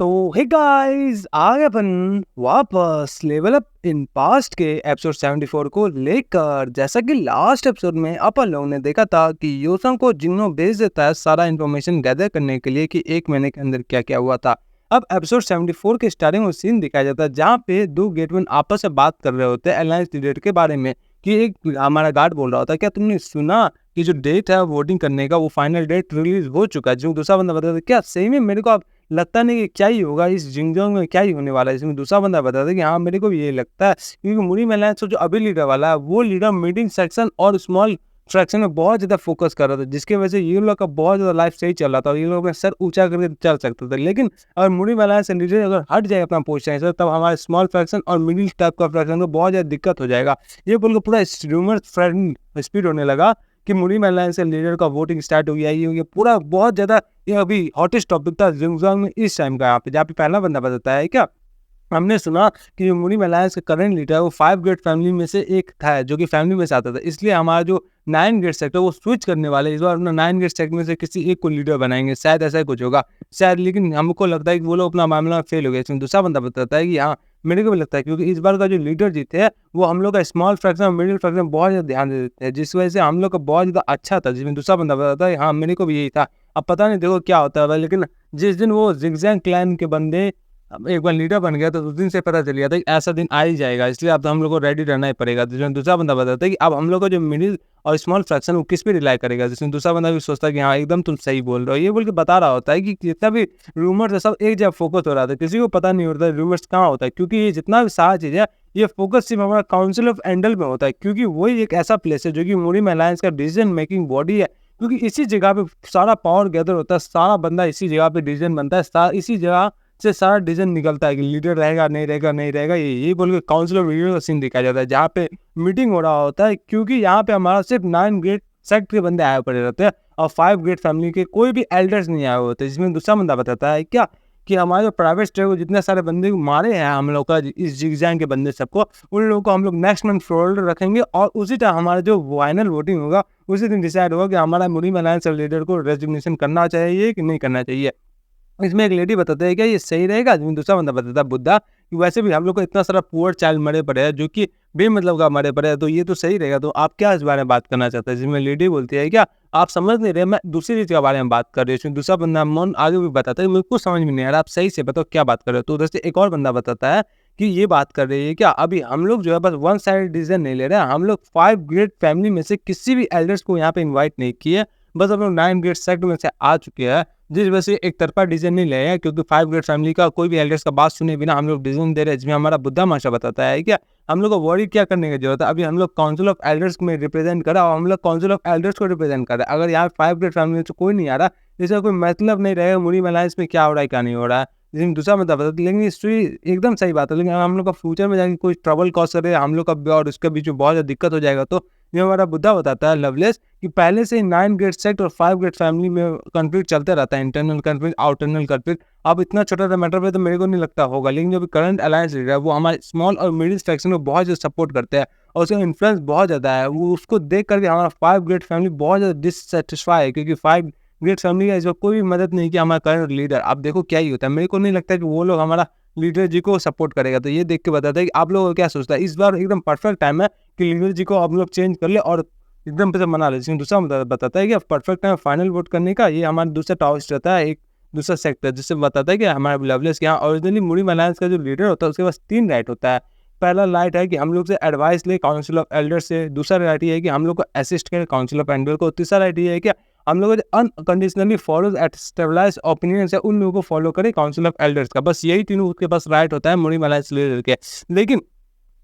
तो hey guys आ गए अपन वापस लेवल अप इन पास्ट के एपिसोड 74 को लेकर। जैसा कि लास्ट एपिसोड में अपन लोगों ने देखा था कि योसंग को जिन्नो भेज देता है सारा इन्फॉर्मेशन गैदर करने के लिए कि एक महीने के अंदर क्या क्या हुआ था। अब एपिसोड 74 के स्टार्टिंग में सीन दिखाया जाता है जहाँ पे दो गेटमैन आपस में बात कर रहे होते हैं अलायंस लीडर के बारे में कि एक हमारा गार्ड बोल रहा होता है क्या तुमने सुना कि जो डेट है वोटिंग करने का वो फाइनल डेट रिलीज हो चुका है। जो दूसरा बंदा बताता है क्या सही में, मेरे को अब लगता नहीं कि क्या ही होगा इस जिंगजोंग में, क्या ही होने वाला है। इसमें दूसरा बंदा बताता है कि हाँ मेरे को भी ये लगता है क्योंकि मुरी मेलांस जो अभी लीडर वाला है वो लीडर मीटिंग सेक्शन और स्मॉल फ्रैक्शन में बहुत ज्यादा फोकस कर रहा था, जिसकी वजह से ये लोग का बहुत ज्यादा लाइफ सही चल रहा था और ये लोग अपना सर ऊंचा करके चल सकते थे। लेकिन अगर मुरी मेलांस से लीडर अगर हट जाए अपना पोजीशन से तब हमारे स्मॉल फ्रैक्शन और मिडिल टाइप का फ्रैक्शन को बहुत ज्यादा दिक्कत हो जाएगा। ये बोल के पूरा रूमर स्पीड होने लगा कि मुरी मेलांस से लीडर का वोटिंग स्टार्ट हो गया। ये पूरा बहुत ज्यादा ये अभी हॉटेस्ट टॉपिक था जिंगजोंग में इस टाइम का। यहाँ पे जहाँ पे पहला बंदा बताता है क्या हमने सुना कि जो मुनीम अलायंस का करंट लीडर है वो 5 ग्रेट फैमिली में से एक था जो कि फैमिली में से आता था, इसलिए हमारा जो 9 ग्रेट सेक्टर वो स्विच करने वाले इस बार अपना 9 ग्रेट सेक्टर में से किसी एक को लीडर बनाएंगे, शायद ऐसा ही कुछ होगा शायद। लेकिन हमको लगता है कि वो लोग अपना मामला में फेल हो गया। इसमें दूसरा बंदा बताता है कि हाँ मेरे को भी लगता है क्योंकि इस बार का जो लीडर जीते हैं वो हम लोग का स्मॉल फ्रैक्शन और मिडिल फ्रैक्शन बहुत ज़्यादा ध्यान देते हैं, जिस वजह से हम लोग का बहुत ज़्यादा अच्छा था। जिसमें दूसरा बंदा बताता है हाँ मेरे को भी यही था। अब पता नहीं देखो क्या होता है, लेकिन जिस दिन वो जिगजैंग क्लैन के बंदे अब एक बार लीडर बन गया तो उस दिन से पता चल गया था कि ऐसा दिन आ ही जाएगा, इसलिए अब तो हम लोग को रेडी रहना ही पड़ेगा। जिसमें दूसरा बंदा बताता है कि अब हम लोग का जो मिडिल और स्मॉल फ्रैक्शन वो किस पे रिलाई करेगा। जिसमें दूसरा बंदा भी सोचता है कि हाँ एकदम तुम सही बोल रहे हो, ये बोल के बता रहा होता है कि जितना भी रूमर्स है सब एक जगह फोकस हो रहा था, किसी को पता नहीं होता रूमर्स कहाँ होता है क्योंकि ये जितना भी सारा चीज़ है ये फोकस सिर्फ हमारा काउंसिल ऑफ एंडल में होता है क्योंकि वही एक ऐसा प्लेस है जो कि मुरीम अलायंस का डिसीजन मेकिंग बॉडी है। क्योंकि इसी जगह पे सारा पावर गैदर होता है, सारा बंदा इसी जगह पे डिसीजन बनता है, इसी जगह से सारा डिसीजन निकलता है कि लीडर रहेगा नहीं रहेगा नहीं रहेगा। ये बोल के काउंसिल ऑफ लीडर का सीन दिखाया जाता है जहाँ पे मीटिंग हो रहा होता है क्योंकि यहाँ पे हमारा सिर्फ 9 ग्रेट सेक्ट के बंदे आए पड़े रहते हैं और 5 ग्रेट फैमिली के कोई भी एल्डर्स नहीं आए होते। जिसमें दूसरा बंदा बताता है क्या कि हमारे जो प्राइवेट स्टेट को जितने सारे बंदे मारे हैं हम लोग का इस जिगजैंग के बंदे सबको, उन लोगों को हम लोग नेक्स्ट मंथ फोल्डर रखेंगे और उसी टाइम हमारा जो फाइनल वोटिंग होगा उसी दिन डिसाइड होगा कि हमारा मुरीम अलायंस लीडर को रेजिग्नेशन करना चाहिए कि नहीं करना चाहिए। इसमें एक लेडी बताते हैं क्या ये सही रहेगा। दूसरा बंदा बताता है बुद्धा कि वैसे भी हम लोग को इतना सारा पुअर चाइल्ड मरे पड़े हैं जो कि बेमतलब का मरे पड़े हैं, तो ये तो सही रहेगा, तो आप क्या इस बारे में बात करना चाहते हैं। जिसमें लेडी बोलती है क्या आप समझ नहीं रहे, मैं दूसरी चीज़ के बारे में बात कर रही हूँ। दूसरा बंदा मन आगे भी बताता है मेरे को समझ में नहीं आ रहा, आप सही से बताओ क्या बात कर रहे हो। तो उधर से एक और बंदा बताता है कि ये बात कर रही है क्या अभी हम लोग जो है बस वन साइड डिसीजन नहीं ले रहे हैं, हम लोग 5 ग्रेट फैमिली में से किसी भी एल्डर्स को यहाँ पे इन्वाइट नहीं किए, बस हम लोग 9 ग्रेट सेक्ट में से आ चुके हैं, जिस वजह से एक तरफा डिसीजन नहीं ले रहे हैं क्योंकि 5 ग्रेट फैमिली का कोई भी एल्डर्स का बात सुने बिना हम लोग डिसीजन दे रहे हैं। जिसमें हमारा बुद्धा मास्टर बताता है क्या हम लोग को वरी क्या करने की जरूरत है, अभी हम लोग काउंसिल ऑफ एल्डर्स में रिप्रेजेंट करा और हम लोग काउंसिल ऑफ एल्डर्स को रिप्रेजेंट कर रहे हैं। अगर यहाँ 5 ग्रेट फैमिली में से कोई नहीं आ रहा इसका कोई मतलब नहीं रहेगा मुरीम अलायंस में क्या हो रहा है क्या नहीं हो रहा है। जिसमें दूसरा मतलब बताता लेकिन हिस्ट्री एकदम सही बात है, लेकिन हम लोग का फ्यूचर में जाके कोई ट्रबल कॉज करे हम लोग का और उसके बीच में बहुत ज़्यादा दिक्कत हो जाएगा। तो ये हमारा बुद्धा बताता है लवलेस कि पहले से ही 9 ग्रेट सेक्ट और 5 ग्रेट फैमिली में कॉन्फ्लिक्ट चलते रहता है, इंटरनल कॉन्फ्लिक्ट आउटरनल कॉन्फ्लिक्ट। अब इतना छोटा सा मैटर पे तो मेरे को नहीं लगता होगा, लेकिन जो करंट अलायंस लीडर है वो हमारे स्मॉल और मिडिल फैक्शन को बहुत ज़्यादा सपोर्ट करते हैं और उसका इन्फ्लुएंस बहुत ज़्यादा है। वो उसको देख करके हमारा 5 ग्रेट फैमिली बहुत ज़्यादा डिससेटिस्फाई है क्योंकि 5 ग्रेट फैमिली का इस वक्त कोई भी मदद नहीं किया हमारा करंट लीडर। अब देखो क्या ही होता है, मेरे को नहीं लगता कि वो लोग हमारा लीडर जी को सपोर्ट करेगा। तो ये देख के बताता है कि आप लोगों को क्या सोचता है, इस बार एकदम परफेक्ट टाइम है कि लीडर जी को आप लोग चेंज कर ले और एकदम पे मना ले। दूसरा बताता है कि परफेक्ट टाइम फाइनल वोट करने का, ये हमारा दूसरा टॉस्ट रहता है, एक दूसरा सेक्टर जिससे बताता है कि हमारे लवलेस के यहाँ ओरिजिनली मुरीम अलायंस का जो लीडर होता है उसके पास 3 राइट होता है। पहला राइट है कि हम लोग से एडवाइस ले काउंसिल ऑफ एल्डर से, दूसरा राइट ये है कि हम लोग को असिस्ट करें काउंसिल ऑफ एल्डर को, तीसरा राइट ये है कि हम लोग unconditionally follow established opinion से उन लोगों को फॉलो करें काउंसिल ऑफ एल्डर्स का। बस यही तीनों उसके पास राइट होता है मुरीम अलायंस लीडर के। लेकिन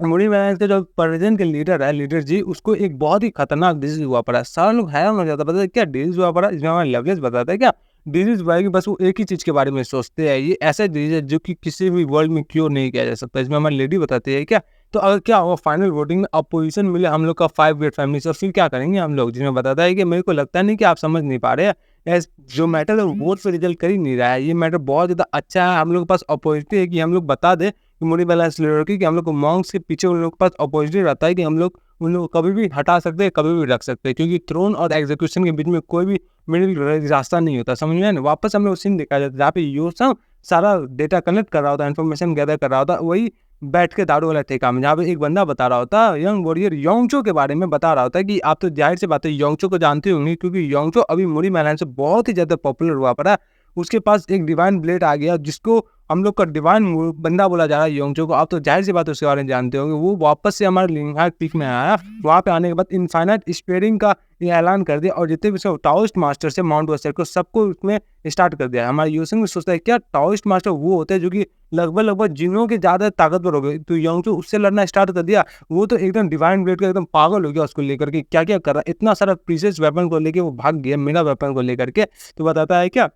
मुरीम अलायंस के जो प्रेजेंट के लीडर है लीडर जी उसको एक बहुत ही खतरनाक डिजीज हुआ पड़ा है। सारे लोग हैरान हो जाता है, पता है क्या डिजीज हुआ पड़ा। इसमें हमारा लवलेस बताता है क्या डिजीज हुआ है कि बस वो एक ही चीज़ के बारे में सोचते हैं, ये ऐसा डिजीज है जो कि किसी भी वर्ल्ड में क्योर नहीं किया जा सकता। इसमें हमारी लेडी बताती है क्या तो अगर क्या होगा फाइनल वोटिंग में अपोजिशन मिले हम लोग का 5 ग्रेट फैमिली से, और फिर क्या करेंगे हम लोग। जिसमें बताता है कि मेरे को लगता नहीं कि आप समझ नहीं पा रहे हैं, जो मैटर है वोट पे रिजल्ट कर ही नहीं रहा है, ये मैटर बहुत ज़्यादा अच्छा है। हम लोग के पास अपॉर्चुनिटी है कि हम लोग बता दें कि मुरीम अलायंस लीडर की कि हम लोग को मॉन्क्स के पीछे उन लोगों के पास अपॉर्चुनिटी रहता है कि हम लोग उन लोगों को कभी भी हटा सकते हैं कभी भी रख सकते हैं, क्योंकि थ्रोन और एग्जीक्यूशन के बीच में कोई भी मिडिल रास्ता नहीं होता। समझ में ना, वापस हम लोग सीन देखा जाता है जहाँ पे योसंग सारा डेटा कलेक्ट कर रहा होता है, इन्फॉर्मेशन गैदर कर रहा होता है, वही बैठ के दारू वाला ठेका में, जहाँ पे एक बंदा बता रहा होता है यंग वॉरियर योंगचो के बारे में बता रहा होता है कि आप तो जाहिर सी बात है योंगचो को जानते होंगे, क्योंकि योंगचो अभी मुरी मैदान से बहुत ही ज़्यादा पॉपुलर हुआ पड़ा है। उसके पास एक डिवाइन ब्लेड आ गया, जिसको हम लोग का डिवाइन बंदा बोला जा रहा है योंगचो को। आप तो जाहिर सी बात उसके बारे में जानते होंगे। वो वापस से हमारे लिंगहाट पीक में आया, वहाँ पे आने के बाद इनफाइनाइट स्पेयरिंग का ये ऐलान कर दिया, और जितने भी सब टाओइस्ट मास्टर से माउंट वेस्टर को सबको उसमें स्टार्ट कर दिया। हमारे यूसिंग भी सोचता है क्या टाओइस्ट मास्टर वो होते हैं जो कि लगभग जिनों के ज़्यादा ताकतवर हो गए, तो योंगचो उससे लड़ना स्टार्ट कर दिया। वो तो एकदम डिवाइन ब्लेड का एकदम पागल हो गया उसको लेकर के, क्या क्या कर रहा है, इतना सारा प्रीशियस वेपन को लेके वो भाग गया, मेरा वेपन को लेकर के। तो बताता है क्या,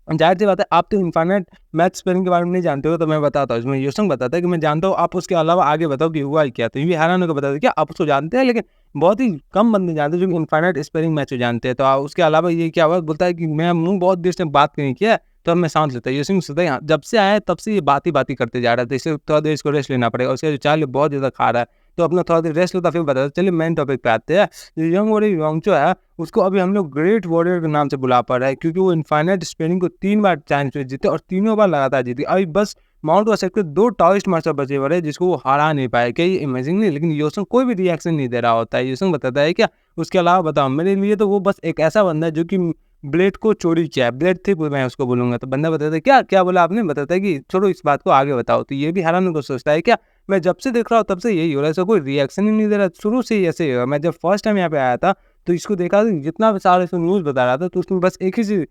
जाहिर सी बात है आप तो इनफाइनाइट मैथ स्पेलिंग के बारे में नहीं जानते हो, तो मैं बताता हूँ। इसमें योसंग बताता है कि मैं जानता हूँ, आप उसके अलावा आगे बताओ कि हुआ ही क्या। तो ये हैरान होकर बताते क्या आप उसको जानते हैं, लेकिन बहुत ही कम बंदे जानते हैं जो कि इनफाइनाइट स्पेलिंग मैथ को जानते हैं। तो उसके अलावा ये क्या हुआ, बोलता है कि मैं मुँह बहुत देर से बात नहीं किया, तो अब मैं सांस लेता है। योसंग सोचता है जब से आया तब से ये बात ही करते जा रहा था, इसलिए थोड़ा देर इसको रेस्ट लेना पड़ेगा। उसका जो चाल बहुत ज़्यादा खा रहा है, तो अपना थोड़ा देर रेस्ट लेता, फिर बताता। चलिए मेन टॉपिक पे आते हैं। जो यंग वॉरियर योंगचो है, उसको अभी हम लोग ग्रेट वॉरियर के नाम से बुला पा रहे हैं, क्योंकि वो इनफाइनाइट स्पेलिंग को 3 बार चैलेंज में जीते और तीनों बार लगातार जीते। अभी बस माउंट वेस्टर के 2 टाओइस्ट मास्टर बचे हुए हैं जिसको वो हरा नहीं पाए। क्या ये इमेजिंग नहीं? लेकिन योसंग कोई भी रिएक्शन नहीं दे रहा होता है। योसंग बताता है क्या, उसके अलावा बताओ मेरे लिए तो वो बस एक ऐसा बंदा है जो कि ब्लेड को चोरी किया है, ब्लेड थी मैं उसको बोलूंगा। तो बंदा बताता है क्या क्या बोला आपने, बताता है कि छोड़ो इस बात को आगे बताओ। तो ये भी हैरान होकर सोचता है क्या, मैं जब से देख रहा हूँ तब से यही हो रहा है, इसका कोई रिएक्शन ही नहीं दे रहा, शुरू से ही ऐसे ही हो रहा है। मैं जब फर्स्ट टाइम यहाँ पे आया था तो इसको देखा, जितना भी सारा इसको न्यूज़ बता रहा था, तो उसमें बस एक ही चीज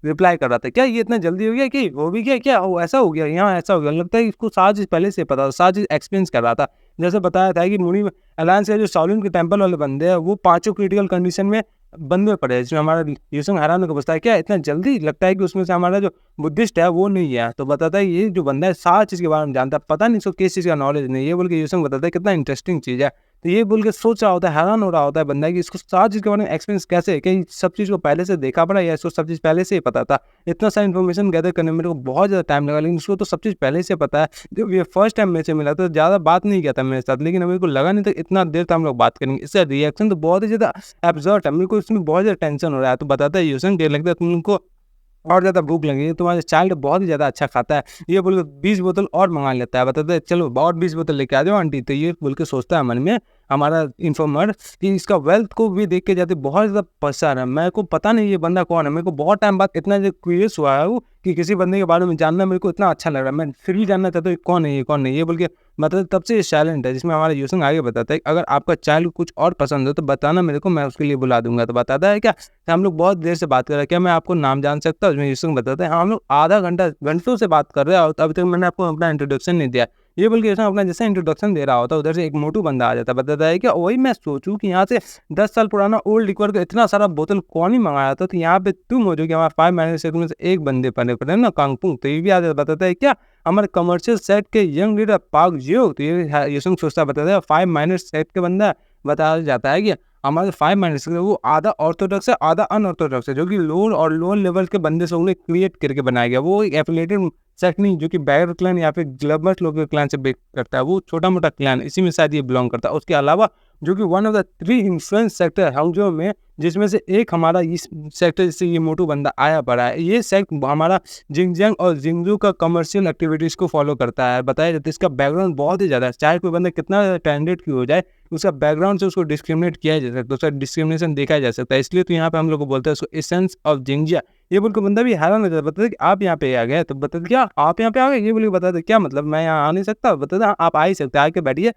रिप्लाई कर रहा था, क्या ये इतना जल्दी हो गया कि हो भी गया, क्या हो ऐसा हो गया, यहाँ ऐसा हो गया। लगता है इसको सारी चीज़ पहले से पता था, सारी चीज़ एक्सपीरियंस कर रहा था। जैसे बताया था कि मुनी अलायंस के जो शाओलिन के टेम्पल वाले बंदे हैं, वो 5 क्रिटिकल कंडीशन में बंद में पड़े हैं, जिसमें हमारा यूसुफ हैरान होकर पूछता है क्या इतना जल्दी, लगता है कि उसमें से हमारा जो बुद्धिस्ट है वो नहीं है। तो बताता है ये जो बंदा है सारी चीज़ के बारे में जानता है, पता नहीं इसको किस चीज़ का नॉलेज नहीं है। ये बोल के यूसुफ बताता है कितना इंटरेस्टिंग चीज़ है। तो ये बोल के सोच रहा होता है, हैरान हो रहा होता है बंदा कि इसको सारी चीज़ के बारे में एक्सपीरियंस कैसे है, कि सब चीज़ को पहले से देखा पड़ा या इसको सब चीज़ पहले से ही पता था। इतना सारा इन्फॉर्मेशन गैदर करने में मेरे को बहुत ज़्यादा टाइम लगा, लेकिन उसको तो सब चीज़ पहले से पता है। जब ये फर्स्ट टाइम मेरे से मिला तो ज़्यादा बात नहीं किया था मेरे साथ, लेकिन मेरे को लगा नहीं था इतना देर तक हम लोग बात करेंगे। इसका रिएक्शन तो बहुत ही ज़्यादा एब्सर्ड है, मेरे को इसमें बहुत ज़्यादा टेंशन हो रहा है। तो बताता है यूसन कि लगता है तुमको और ज़्यादा भूख लगी है, तुम्हारा चाइल्ड बहुत ही ज़्यादा अच्छा खाता है, ये बोल के 20 बोतल और मंगा लेता है। बताते हैं चलो और 20 बोतल लेके आ जाओ आंटी। तो ये बोल के सोचता है मन में हमारा इन्फॉर्मर कि इसका वेल्थ को भी देख के जाते बहुत ज़्यादा पसंद है। मेरे को पता नहीं ये बंदा कौन है, मेरे को बहुत टाइम बाद इतना जो क्यूरियस हुआ है वो कि किसी बंदे के बारे में जानना मेरे को इतना अच्छा लग रहा है। मैं फिर भी जानना चाहता हूँ कौन है ये, कौन नहीं। ये बोल के मतलब तब से ये साइलेंट है, जिसमें हमारा यूसन आगे बताता है अगर आपका चाइल्ड कुछ और पसंद हो तो बताना मेरे को, मैं उसके लिए बुला दूंगा। तो बताता है क्या हम लोग बहुत देर से बात कर रहे हैं, क्या मैं आपको नाम जान सकता हूँ? उसमें यूसन बताते हैं हाँ हम लोग आधा घंटा घंटों से बात कर रहे हैं और अभी तक मैंने आपको अपना इंट्रोडक्शन नहीं दिया। ये बोल के अपना जैसे इंट्रोडक्शन दे रहा होता है, उधर से एक मोटू बंदा आ जाता है। बताता है कि वही मैं सोचूं कि यहाँ से 10 साल पुराना ओल्ड लिक्वर का इतना सारा बोतल कौन ही मंगाया था, तो यहाँ पे तुम हो जो कि हमारे 5 माइनस सेट में से एक बंदे पड़े ना कांगपुंग। तो ये भी आ जाता, बताता है क्या हमारे कमर्शियल सेट के यंग लीडर पाक जियो। तो ये सोचता बताता है 5 माइनस सेट के बंदा बताया जाता है कि हमारे 5 माइनस वो आधा ऑर्थोडॉक्स है आधा अनऑर्थोडॉक्स है, जो कि लोअर और लोअर लेवल के बंदे से उन्हें क्रिएट करके बनाया गया। वो एक एफिलिएटेड सेट नहीं जो कि बैगर क्लैन या फिर ग्लबर्स लोग के क्लैन से ब्रेक करता है, वो छोटा मोटा क्लैन इसी में शायद ये बिलोंग करता है। उसके अलावा जो कि one of the 3 influence sector हांगझो में, जिसमें से एक हमारा इस सेक्टर से ये मोटू बंदा आया पड़ा है। ये सेक्ट हमारा जिंगजियांग और जिंगजू का कमर्शियल एक्टिविटीज़ को फॉलो करता है। बताया जाता है इसका बैकग्राउंड बहुत ही ज़्यादा है, चाहे कोई बंदा कितना टैलेंटेड क्यों हो जाए, उसका बैकग्राउंड से उसको डिस्क्रिमिनेट किया जा सकता है, उसका डिस्क्रिमिनेशन देखा जा सकता है। इसलिए तो यहाँ पे हम लोग को बोलते हैं उसको एसेंस ऑफ जिंगजिया। ये बोल के बंदा भी हैरान हो जाता है, बताते कि आप यहाँ पे आ गए। तो बताते क्या आप यहाँ पे आ गए, ये बोल के बताते क्या मतलब मैं यहाँ आ नहीं सकता। बताते आप आ ही सकते, आके बैठिए।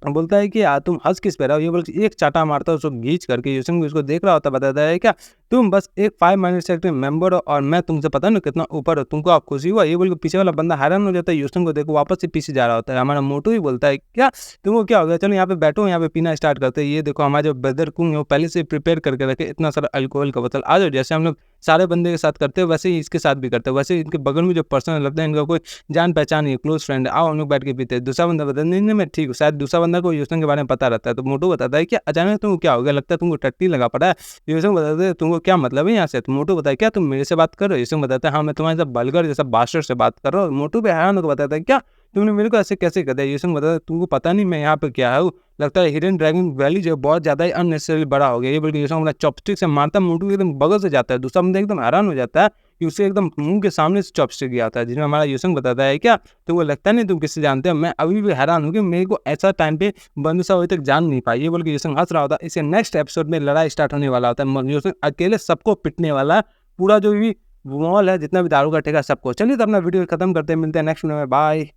बोलता है कि तुम हंस किस पे रहे हो। ये बोल के एक चाटा मारता है उसको घींच करके। यूसिंग भी उसको देख रहा होता, बताता है क्या तुम बस एक 5 माइनस सेक्टर मेंबर हो और मैं तुमसे पता नहीं कितना ऊपर हो, तुमको आप खुशी हुआ। ये बोल के पीछे वाला बंदा हैरान हो जाता है, यूसिंग को देखो वापस से पीछे जा रहा होता है। हमारा मोटू ही बोलता है क्या तुमको क्या हो गया, चलो यहाँ पे बैठो, यहाँ पे पीना स्टार्ट करते हैं। ये देखो हमारे जो ब्रदर कुंग है वो पहले से प्रिपेयर करके रखे इतना सारा अल्कोहल का बोतल, आ जाओ। जैसे हम लोग सारे बंदे के साथ करते हैं वैसे ही इसके साथ भी करते हैं। वैसे इनके बगल में जो पर्सन लगता है इनका कोई जान पहचान नहीं है, क्लोज फ्रेंड है, आओ हम लोग बैठ के पीते हैं। दूसरा बंदा बताता नहीं नहीं मैं ठीक हूँ। शायद दूसरा बंदा को यूसन के बारे में पता रहता है। तो मोटू बताता है कि अचानक तुमको क्या हो गया, लगता है तुमको टट्टी लगा पड़ा है। यूसन बताते हैं तुमको क्या मतलब है यहाँ से। तो मोटू बताया क्या तुम मेरे से बात कर रहे हो। यूसन बताता है हाँ मैं तुम्हारे साथ बलगर जैसा बास्टर से बात कर रहा हूँ। मोटू भी हैरान होकर बताता है क्या तुमने मेरे को ऐसे कैसे कर दिया। यूसन बताता है तुमको पता नहीं मैं यहाँ पे क्या हूँ, लगता है हिडन ड्रैगन वैली जो बहुत ज़्यादा ही अननेसेसरी बड़ा हो गया। ये बोल के यूसन अपना चॉपस्टिक से मारता, मोटू एकदम बगल से जाता है। दूसरा बंदा एकदम हैरान हो जाता है कि उसे एकदम मुँह के सामने से चॉपस्टिक गिरा था, जिसमें हमारा यूसुंग बताता है क्या तुमको लगता नहीं तुम किससे जानते हो? मैं अभी भी हैरान हूँ कि मेरे को ऐसा टाइम पे बंदूसा अभी तक जान नहीं पाई। ये बोल के यूसुंग हँस रहा होता है। इसके नेक्स्ट एपिसोड में लड़ाई स्टार्ट होने वाला होता है। यूसुंग अकेले सबको पिटने वाला है, पूरा जो भी मॉल है जितना भी दारू का ठेका सबको। चलिए तो अपना वीडियो खत्म करते हैं, मिलते हैं नेक्स्ट वीडियो में, बाय।